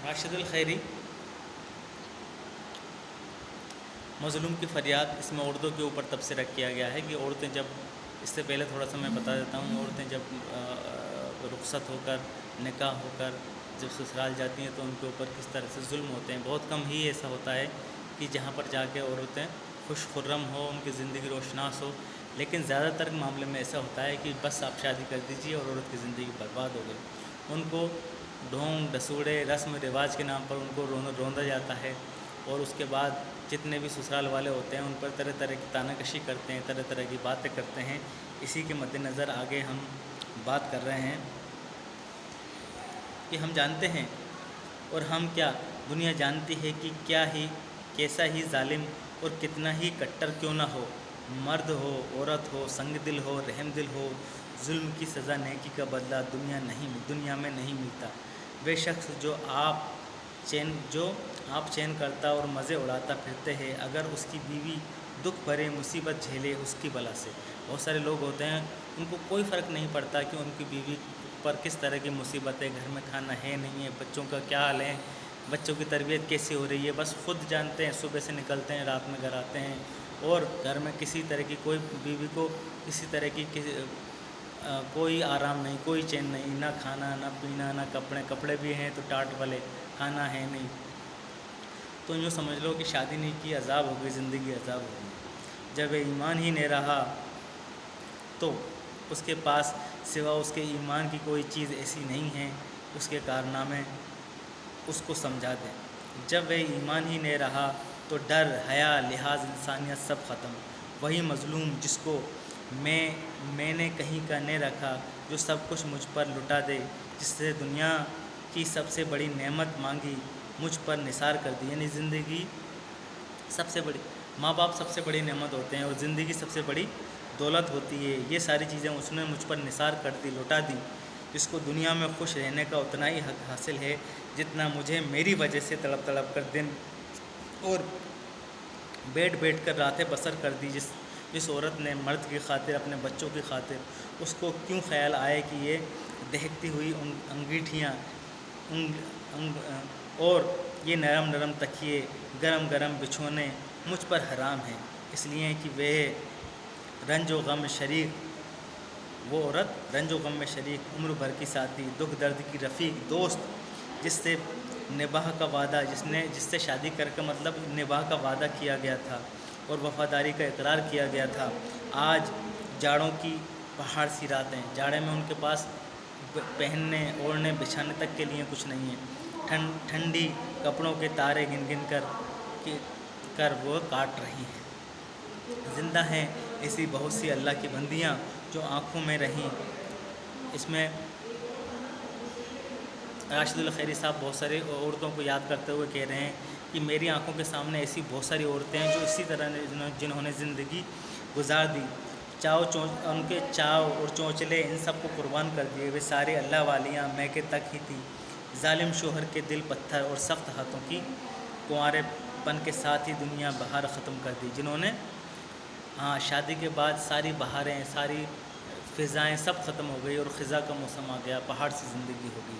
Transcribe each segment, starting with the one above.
راشد الخیری مظلوم کی فریاد، اس میں عورتوں کے اوپر تبصرہ کیا گیا ہے کہ عورتیں جب، اس سے پہلے تھوڑا سا میں بتا دیتا ہوں، عورتیں جب رخصت ہو کر، نکاح ہو کر جب سسرال جاتی ہیں تو ان کے اوپر کس طرح سے ظلم ہوتے ہیں۔ بہت کم ہی ایسا ہوتا ہے کہ جہاں پر جا کے عورتیں خوش خرم ہو، ان کی زندگی روشناس ہو، لیکن زیادہ تر معاملے میں ایسا ہوتا ہے کہ بس آپ شادی کر دیجیے اور عورت کی زندگی برباد ہو گئی۔ ان کو ڈھونگ ڈسوڑے رسم و رواج کے نام پر ان کو روندا جاتا ہے، اور اس کے بعد جتنے بھی سسرال والے ہوتے ہیں ان پر طرح طرح کی تانہ کشی کرتے ہیں، طرح طرح کی باتیں کرتے ہیں۔ اسی کے مد نظر آگے ہم بات کر رہے ہیں کہ ہم جانتے ہیں، اور ہم کیا دنیا جانتی ہے کہ کیسا ہی ظالم اور کتنا ہی کٹر کیوں نہ ہو، مرد ہو، عورت ہو، سنگ دل ہو، رحم دل ہو، ظلم کی سزا نیکی کا بدلہ دنیا میں نہیں ملتا۔ بے شخص جو آپ چین کرتا اور مزے اڑاتا پھرتے ہیں، اگر اس کی بیوی دکھ بھرے مصیبت جھیلے اس کی بلا سے۔ بہت سارے لوگ ہوتے ہیں ان کو کوئی فرق نہیں پڑتا کہ ان کی بیوی پر کس طرح کی مصیبت ہے، گھر میں کھانا ہے نہیں ہے، بچوں کا کیا حال ہے، بچوں کی تربیت کیسی ہو رہی ہے، بس خود جانتے ہیں۔ صبح سے نکلتے ہیں، رات میں گھر آتے ہیں، اور گھر میں کسی طرح کی کوئی بیوی کو کسی طرح کی کوئی آرام نہیں، کوئی چین نہیں، نہ کھانا نہ پینا نہ کپڑے بھی ہیں تو ٹاٹ والے، کھانا ہے نہیں۔ تو یوں سمجھ لو کہ شادی نہیں کی، عذاب ہو گئی، زندگی عذاب ہو گئی۔ جب ایمان ہی نہیں رہا تو اس کے پاس سوا اس کے ایمان کی کوئی چیز ایسی نہیں ہے، اس کے کارنامے اس کو سمجھا دیں۔ جب وہ ایمان ہی نہیں رہا تو ڈر، حیا، لحاظ، انسانیت سب ختم۔ وہی مظلوم جس کو میں نے کہیں کا نہیں رکھا، جو سب کچھ مجھ پر لٹا دے، جس سے دنیا کی سب سے بڑی نعمت مانگی مجھ پر نثار کر دی۔ یعنی زندگی سب سے بڑی، ماں باپ سب سے بڑی نعمت ہوتے ہیں، اور زندگی سب سے بڑی دولت ہوتی ہے۔ یہ ساری چیزیں اس نے مجھ پر نثار کر دی، لوٹا دی۔ جس کو دنیا میں خوش رہنے کا اتنا ہی حق حاصل ہے جتنا مجھے میری وجہ سے تڑپ تڑپ کر دن اور بیٹھ کر راتیں بسر کر دی۔ جس عورت نے مرد کی خاطر، اپنے بچوں کی خاطر، اس کو کیوں خیال آئے کہ یہ دہکتی ہوئی انگیٹھیاں اور یہ نرم نرم تکیے، گرم گرم بچھونے مجھ پر حرام ہیں، اس لیے کہ وہ رنج و غم شریک، وہ عورت رنج و غم میں شریک، عمر بھر کی ساتھی، دکھ درد کی رفیق، دوست، جس سے نباہ کا وعدہ، جس سے شادی کر کے مطلب نباہ کا وعدہ کیا گیا تھا اور وفاداری کا اقرار کیا گیا تھا، آج جاڑوں کی پہاڑ سی راتیں، جاڑے میں ان کے پاس پہننے اوڑھنے بچھانے تک کے لیے کچھ نہیں ہے، ٹھنڈی کپڑوں کے تارے گن گن کر وہ کاٹ رہی ہیں۔ زندہ ہیں ایسی بہت سی اللہ کی بندیاں جو آنکھوں میں رہیں۔ اس میں راشد الخیری صاحب بہت سارے عورتوں کو یاد کرتے ہوئے کہہ رہے ہیں کہ میری آنکھوں کے سامنے ایسی بہت ساری عورتیں ہیں جو اسی طرح جنہوں نے زندگی گزار دی، ان کے چاؤ اور چونچلے ان سب کو قربان کر دیے، وہ سارے اللہ والیاں میکے تک ہی تھیں۔ ظالم شوہر کے دل پتھر اور سخت ہاتھوں کی کنوارے پن کے ساتھ ہی دنیا بہار ختم کر دی، جنہوں نے شادی کے بعد ساری بہاریں، ساری فضائیں سب ختم ہو گئی اور خزاں کا موسم آ گیا، پہاڑ سی زندگی ہو گئی۔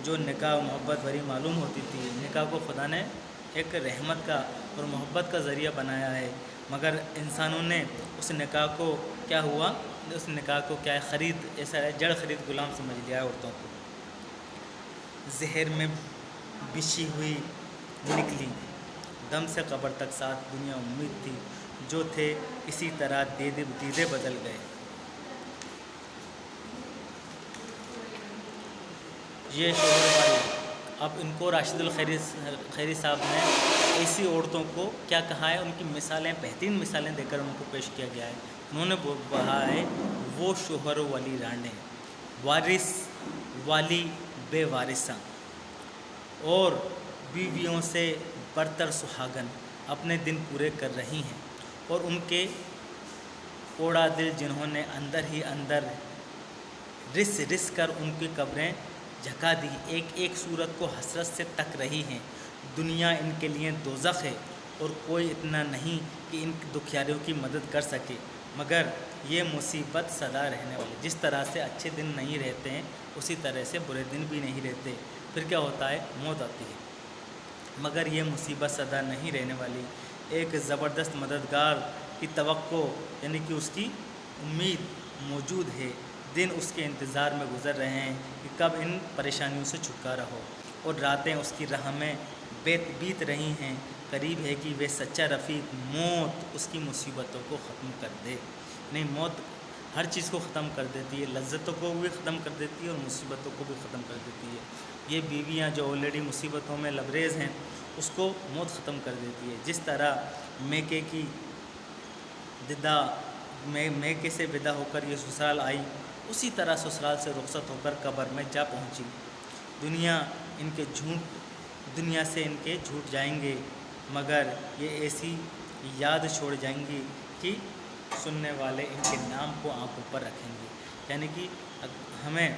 جو نکاح محبت بھری معلوم ہوتی تھی، نکاح کو خدا نے ایک رحمت کا اور محبت کا ذریعہ بنایا ہے، مگر انسانوں نے اس نکاح کو کیا ہوا، اس نکاح کو کیا ایسا جڑ خرید غلام سمجھ لیا ہے عورتوں کو۔ زہر میں بچھی ہوئی نکلی، دم سے قبر تک ساتھ دنیا امید تھی، جو تھے اسی طرح دیدے بدل گئے۔ یہ شوہر بھائی، اب ان کو راشد الخیری صاحب نے ایسی عورتوں کو کیا کہا ہے، ان کی مثالیں، بہترین مثالیں دے کر ان کو پیش کیا گیا ہے۔ انہوں نے کہا ہے، وہ شوہر والی رانڈیں، وارث والی بے وارثاں، اور بیویوں سے برتر سہاگن اپنے دن پورے کر رہی ہیں، اور ان کے کوڑا دل جنہوں نے اندر ہی اندر رس رس کر ان کی قبریں جھکا دی، ایک ایک صورت کو حسرت سے تک رہی ہیں۔ دنیا ان کے لیے دوزخ ہے اور کوئی اتنا نہیں کہ ان دکھیاریوں کی مدد کر سکے، مگر یہ مصیبت سدا رہنے والی۔ جس طرح سے اچھے دن نہیں رہتے ہیں اسی طرح سے برے دن بھی نہیں رہتے۔ پھر کیا ہوتا ہے؟ موت آتی ہے۔ مگر یہ مصیبت سدا نہیں رہنے والی، ایک زبردست مددگار کی توقع یعنی کہ اس کی امید موجود ہے۔ دن اس کے انتظار میں گزر رہے ہیں کہ کب ان پریشانیوں سے چھٹکارا ہو، اور راتیں اس کی راہ میں بیت رہی ہیں۔ قریب ہے کہ وہ سچا رفیق موت اس کی مصیبتوں کو ختم کر دے۔ نہیں، موت ہر چیز کو ختم کر دیتی ہے، لذتوں کو بھی ختم کر دیتی ہے اور مصیبتوں کو بھی ختم کر دیتی ہے۔ یہ بیویاں جو آلریڈی مصیبتوں میں لبریز ہیں، اس کو موت ختم کر دیتی ہے۔ جس طرح میکے سے ودا ہو کر یہ سسرال آئی، اسی طرح سسرال سے رخصت ہو کر قبر میں جا پہنچی۔ دنیا سے ان کے جھوٹ جائیں گے، مگر یہ ایسی یاد چھوڑ جائیں گی کہ سننے والے ان کے نام کو آنکھوں پر رکھیں گے۔ یعنی کہ ہمیں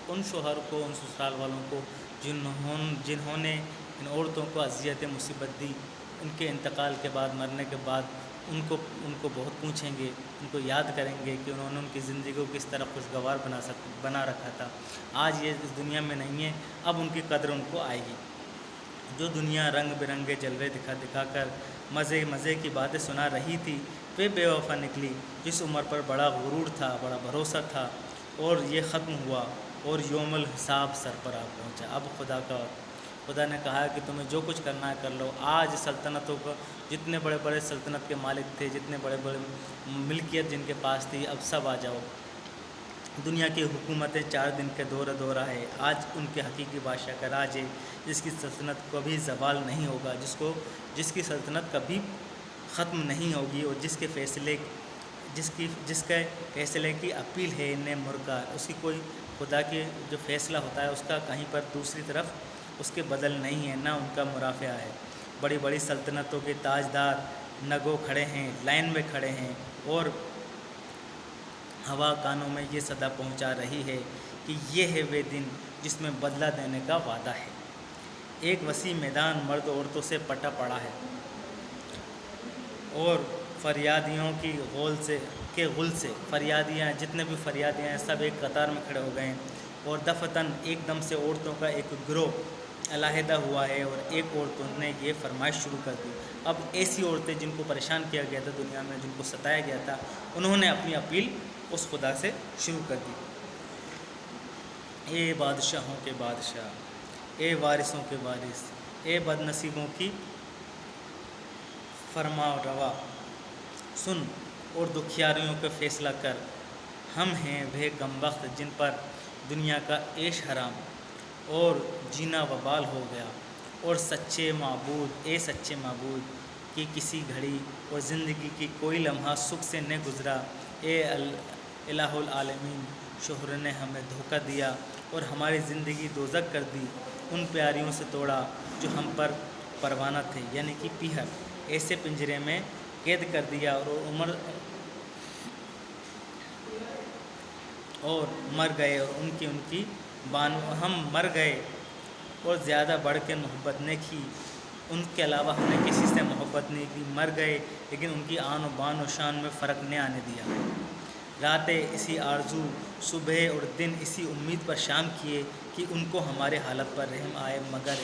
ان شوہر کو، ان سسرال والوں کو جنہوں نے ان عورتوں کو اذیت مصیبت دی، ان کے انتقال کے بعد، مرنے کے بعد ان کو بہت پوچھیں گے، ان کو یاد کریں گے کہ انہوں نے ان کی زندگی کو کس طرح خوشگوار بنا رکھا تھا۔ آج یہ اس دنیا میں نہیں ہے، اب ان کی قدر ان کو آئے گی۔ جو دنیا رنگ برنگے جلوے دکھا کر مزے کی باتیں سنا رہی تھی، وہ بے وفا نکلی۔ جس عمر پر بڑا غرور تھا، بڑا بھروسہ تھا، اور یہ ختم ہوا اور یوم الحساب سر پر آ پہنچا۔ اب خدا نے کہا کہ تمہیں جو کچھ کرنا ہے کر لو۔ آج سلطنتوں کو، جتنے بڑے بڑے سلطنت کے مالک تھے، جتنے بڑے بڑے ملکیت جن کے پاس تھی، اب سب آ جاؤ۔ دنیا کی حکومتیں 4 دن کے دورہ ہے۔ آج ان کے حقیقی بادشاہ کا راج ہے، جس کی سلطنت کبھی زوال نہیں ہوگا، جس کی سلطنت کبھی ختم نہیں ہوگی، اور جس کے فیصلے کی اپیل ہے نئے مرغا۔ اس کی کوئی خدا کے جو فیصلہ ہوتا ہے، اس کا کہیں پر دوسری طرف اس کے بدل نہیں ہے، نہ ان کا مرافعہ ہے۔ بڑی بڑی سلطنتوں کے تاجدار نگو کھڑے ہیں، لائن میں کھڑے ہیں، اور ہوا کانوں میں یہ صدا پہنچا رہی ہے کہ یہ ہے وہ دن جس میں بدلہ دینے کا وعدہ ہے۔ ایک وسیع میدان مرد عورتوں سے پٹا پڑا ہے، اور فریادیوں کے غل سے فریادیاں، جتنے بھی فریادیاں ہیں، سب ایک قطار میں کھڑے ہو گئے ہیں، اور دفتن ایک دم سے عورتوں کا ایک گروہ علیحدہ ہوا ہے، اور ایک عورتوں نے یہ فرمائش شروع کر دی۔ اب ایسی عورتیں جن کو پریشان کیا گیا تھا دنیا میں، جن کو ستایا گیا تھا، انہوں نے اپنی اپیل اس خدا سے شروع کر دی۔ اے بادشاہوں کے بادشاہ، اے وارثوں کے وارث، اے بد نصیبوں کی فرما روا، سن اور دکھیاریوں کا فیصلہ کر۔ ہم ہیں وہ کم بخت جن پر دنیا کا عیش حرام اور جینا وبال ہو گیا، اور سچے معبود کی کسی گھڑی اور زندگی کی کوئی لمحہ سکھ سے نہ گزرا۔ اے الہ العالمین، شوہر نے ہمیں دھوکہ دیا اور ہماری زندگی دوزخ کر دی، ان پیاریوں سے توڑا جو ہم پر پروانہ تھے، یعنی کہ پیہر، ایسے پنجرے میں قید کر دیا، اور مر گئے، اور ان کی ہم مر گئے اور زیادہ بڑھ کے محبت نے کی، ان کے علاوہ ہم نے کسی سے محبت نہیں کی، مر گئے لیکن ان کی آن و بان و شان میں فرق نہیں آنے دیا۔ راتیں اسی آرزو، صبح اور دن اسی امید پر شام کیے کہ ان کو ہمارے حالت پر رحم آئے، مگر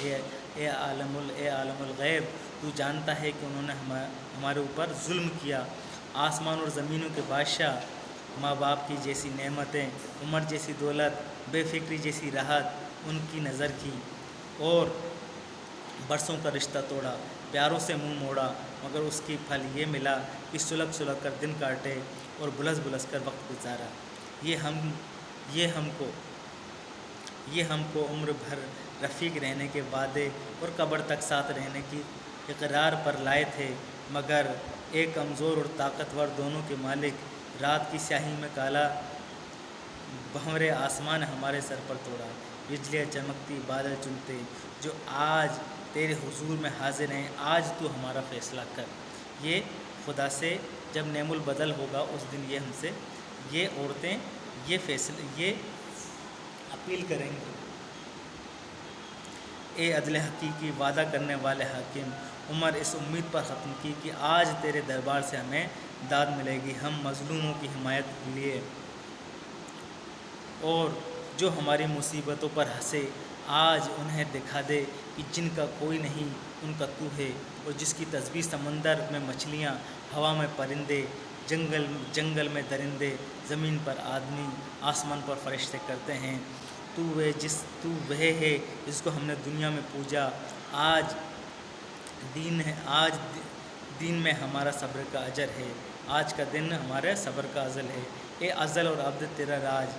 اے عالم الغیب، تو جانتا ہے کہ انہوں نے ہمارے اوپر ظلم کیا۔ آسمان اور زمینوں کے بادشاہ، ماں باپ کی جیسی نعمتیں، عمر جیسی دولت، بے فکری جیسی راحت ان کی نظر کی، اور برسوں کا رشتہ توڑا، پیاروں سے منہ موڑا، مگر اس کی پھل یہ ملا کہ سلگ کر دن کاٹے اور بلس کر وقت گزارا۔ یہ ہم کو عمر بھر رفیق رہنے کے وعدے اور قبر تک ساتھ رہنے کی اقرار پر لائے تھے، مگر ایک کمزور اور طاقتور دونوں کے مالک، رات کی سیاہی میں کالا بھنورے آسمان ہمارے سر پر توڑا۔ بجلیاں چمکتی، بادل چنتے، جو آج تیرے حضور میں حاضر ہیں، آج تو ہمارا فیصلہ کر۔ یہ خدا سے جب نعم البدل ہوگا، اس دن یہ ہم سے، یہ عورتیں یہ اپیل کریں گے۔ اے عدل حقیقی، وعدہ کرنے والے حاکم، عمر اس امید پر ختم کی کہ آج تیرے دربار سے ہمیں داد ملے گی۔ ہم مظلوموں کی حمایت کے لیے اور جو ہماری مصیبتوں پر ہنسے، آج انہیں دکھا دے کہ جن کا کوئی نہیں ان کا تو ہے، اور جس کی تسبیح سمندر میں مچھلیاں، ہوا میں پرندے، جنگل میں درندے، زمین پر آدمی، آسمان پر فرشتے کرتے ہیں۔ تو وہ ہے جس کو ہم نے دنیا میں پوجا، آج دین میں ہمارا صبر کا اجر ہے، آج کا دن ہمارے صبر کا ازل ہے۔ اے ازل اور ابد تیرا راج،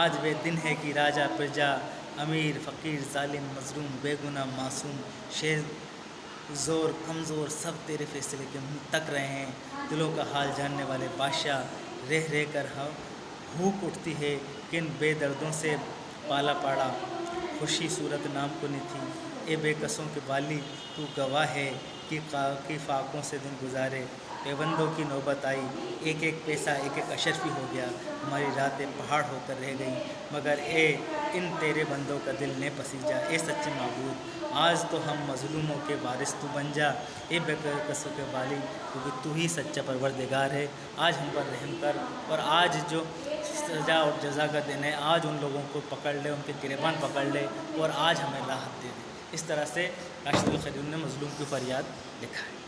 آج وہ دن ہے کہ راجا پرجا، امیر فقیر ظالم مظلوم بے گناہ معصوم، شیر زور کمزور سب تیرے فیصلے کے منہ تک رہے ہیں۔ دلوں کا حال جاننے والے بادشاہ، رہ رہ کر ہوک اٹھتی ہے، کن بے دردوں سے پالا پاڑا، خوشی صورت نام کو نہیں تھی۔ اے بے کسوں کے والی، تو گواہ ہے کہ فاقوں سے دن گزارے، پیوندوں کی نوبت آئی، ایک ایک پیسہ ایک ایک اشرفی ہو گیا، ہماری راتیں پہاڑ ہو کر رہ گئیں، مگر اے ان تیرے بندوں کا دل نے پسیجا۔ اے سچے معبود، آج تو ہم مظلوموں کے وارث تو بن جا، اے بے کسوں کے والی، کیونکہ تو ہی سچا پروردگار ہے، آج ہم پر رحم کر، اور آج جو سزا اور جزا کا دن ہے، آج ان لوگوں کو پکڑ لے، ان کے گریبان پکڑ لے، اور آج ہمیں راحت دے دے۔ اس طرح سے راشد الخیریون نے مظلوم کی فریاد لکھا ہے۔